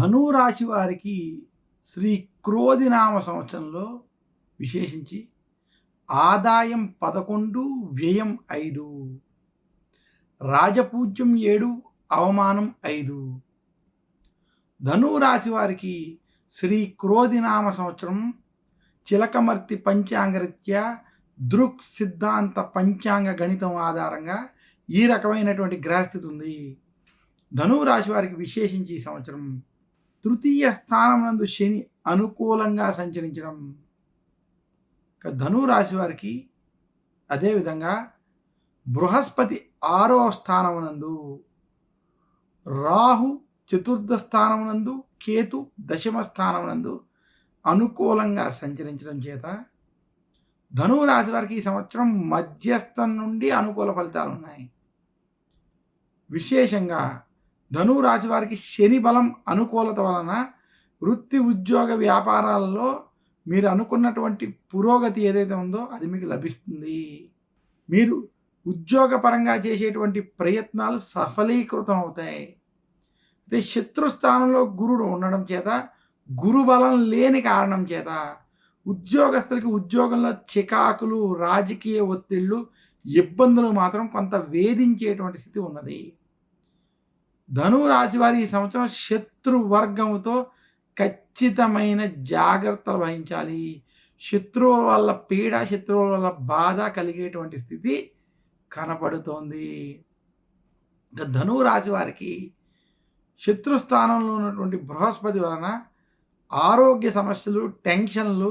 ధనురాశి వారికి శ్రీ క్రోధినామ సంవత్సరంలో విశేషించి ఆదాయం 11, వ్యయం 5, రాజపూజ్యం 7, అవమానం 5. ధనురాశి వారికి శ్రీ క్రోధినామ సంవత్సరం చిలకమర్తి పంచాంగరీత్యా దృక్ సిద్ధాంత పంచాంగ గణితం ఆధారంగా ఈ రకమైనటువంటి గ్రహస్థితి ఉంది. ధనురాశి వారికి విశేషించి ఈ సంవత్సరం తృతీయ స్థానం నందు శని అనుకూలంగా సంచరించడం. ధనురాశి వారికి అదేవిధంగా బృహస్పతి 6వ స్థానం నందు, రాహు చతుర్థ స్థానం నందు, కేతు 10వ స్థానం నందు అనుకూలంగా సంచరించడం చేత ధనురాశి వారికి ఈ సంవత్సరం మధ్యస్థం నుండి అనుకూల ఫలితాలు ఉన్నాయి. విశేషంగా ధనురాశి వారికి శని బలం అనుకూలత వలన వృత్తి ఉద్యోగ వ్యాపారాలలో మీరు అనుకున్నటువంటి పురోగతి ఏదైతే ఉందో అది మీకు లభిస్తుంది. మీరు ఉద్యోగపరంగా చేసేటువంటి ప్రయత్నాలు సఫలీకృతం అవుతాయి. అయితే శత్రుస్థానంలో గురుడు ఉండడం చేత, గురు బలం లేని కారణం చేత ఉద్యోగస్తులకి ఉద్యోగంలో చికాకులు, రాజకీయ ఒత్తిళ్ళు, ఇబ్బందులు మాత్రం కొంత వేధించేటువంటి స్థితి ఉన్నది. ధనురాశి వారి ఈ సంవత్సరం శత్రువర్గంతో ఖచ్చితమైన జాగ్రత్తలు వహించాలి. శత్రువుల వల్ల పీడ, శత్రువుల వల్ల బాధ కలిగేటువంటి స్థితి కనపడుతోంది. ధనురాశి వారికి శత్రుస్థానంలో ఉన్నటువంటి బృహస్పతి వలన ఆరోగ్య సమస్యలు, టెన్షన్లు,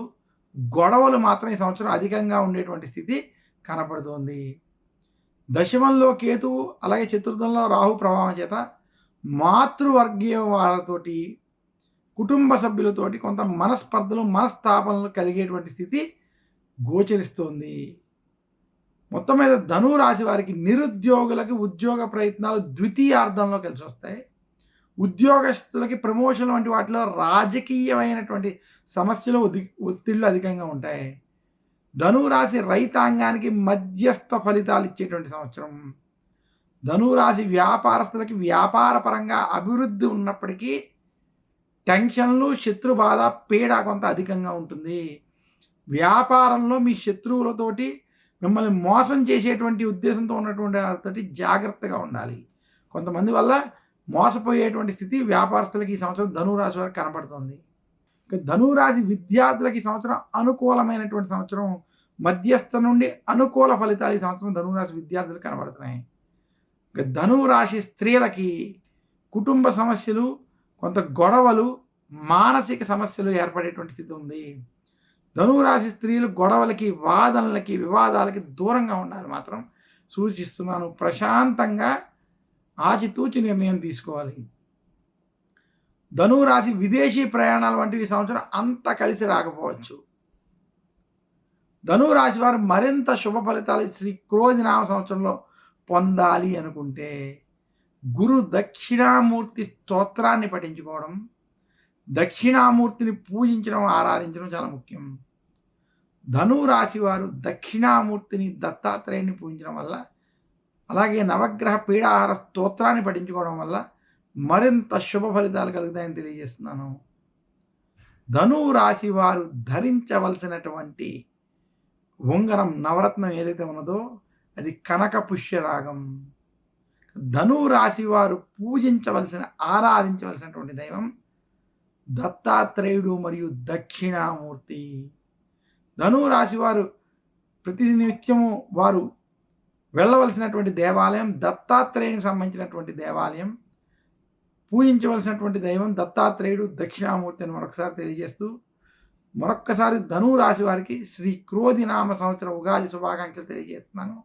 గొడవలు మాత్రం ఈ సంవత్సరం అధికంగా ఉండేటువంటి స్థితి కనపడుతోంది. దశమంలో కేతువు, అలాగే చతుర్థంలో రాహు ప్రభావం చేత మాతృవర్గీయ వాళ్ళతోటి, కుటుంబ సభ్యులతోటి కొంత మనస్పర్ధలు, మనస్తాపనలు కలిగేటువంటి స్థితి గోచరిస్తోంది. మొత్తం మీద ధనురాశి వారికి నిరుద్యోగులకి ఉద్యోగ ప్రయత్నాలు ద్వితీయార్థంలో కలిసి వస్తాయి. ఉద్యోగస్తులకి ప్రమోషన్ వంటి వాటిలో రాజకీయమైనటువంటి సమస్యలు, ఒత్తిళ్లు అధికంగా ఉంటాయి. ధనురాశి రైతాంగానికి మధ్యస్థ ఫలితాలు ఇచ్చేటువంటి సంవత్సరం. ధనురాశి వ్యాపారస్తులకి వ్యాపారపరంగా అభివృద్ధి ఉన్నప్పటికీ టెన్షన్లు, శత్రుబాధ, పీడ కొంత అధికంగా ఉంటుంది. వ్యాపారంలో మీ శత్రువులతోటి మిమ్మల్ని మోసం చేసేటువంటి ఉద్దేశంతో ఉన్నటువంటి వారితోటి జాగ్రత్తగా ఉండాలి. కొంతమంది వల్ల మోసపోయేటువంటి స్థితి వ్యాపారస్తులకి ఈ సంవత్సరం ధనురాశి వారికి కనపడుతుంది. ధనురాశి విద్యార్థులకి ఈ సంవత్సరం అనుకూలమైనటువంటి సంవత్సరం. మధ్యస్థ నుండి అనుకూల ఫలితాలు ఈ సంవత్సరం ధనురాశి విద్యార్థులకు కనబడుతున్నాయి. ధనురాశి స్త్రీలకి కుటుంబ సమస్యలు, కొంత గొడవలు, మానసిక సమస్యలు ఏర్పడేటువంటి స్థితి ఉంది. ధనురాశి స్త్రీలు గొడవలకి, వాదనలకి, వివాదాలకి దూరంగా ఉండాలి మాత్రం సూచిస్తున్నాను. ప్రశాంతంగా ఆచితూచి నిర్ణయం తీసుకోవాలి. ధనురాశి విదేశీ ప్రయాణాలు వంటివి ఈ సంవత్సరం అంత కలిసి రాకపోవచ్చు. ధనురాశి వారు మరింత శుభ ఫలితాలు శ్రీ క్రోధినామ సంవత్సరంలో పొందాలి అనుకుంటే గురు దక్షిణామూర్తి స్తోత్రాన్ని పఠించుకోవడం, దక్షిణామూర్తిని పూజించడం, ఆరాధించడం చాలా ముఖ్యం. ధనురాశి వారు దక్షిణామూర్తిని, దత్తాత్రేయుని పూజించడం వల్ల, అలాగే నవగ్రహ పీడాహార స్తోత్రాన్ని పఠించుకోవడం వల్ల మరింత శుభ ఫలితాలు కలుగుతాయని తెలియజేస్తున్నాను. ధనురాశి వారు ధరించవలసినటువంటి ఉంగరం, నవరత్నం ఏదైతే ఉన్నదో అది కనక పుష్యరాగం. ధనురాశి వారు పూజించవలసిన, ఆరాధించవలసినటువంటి దైవం దత్తాత్రేయుడు మరియు దక్షిణామూర్తి. ధనురాశి వారు ప్రతినిత్యము వారు వెళ్ళవలసినటువంటి దేవాలయం దత్తాత్రేయునికి సంబంధించినటువంటి దేవాలయం. పూజించవలసినటువంటి దైవం దత్తాత్రేయుడు, దక్షిణామూర్తి అని మరొకసారి తెలియజేస్తూ, మరొక్కసారి ధనురాశి వారికి శ్రీ క్రోధినామ సంవత్సర ఉగాది శుభాకాంక్షలు తెలియజేస్తున్నాను.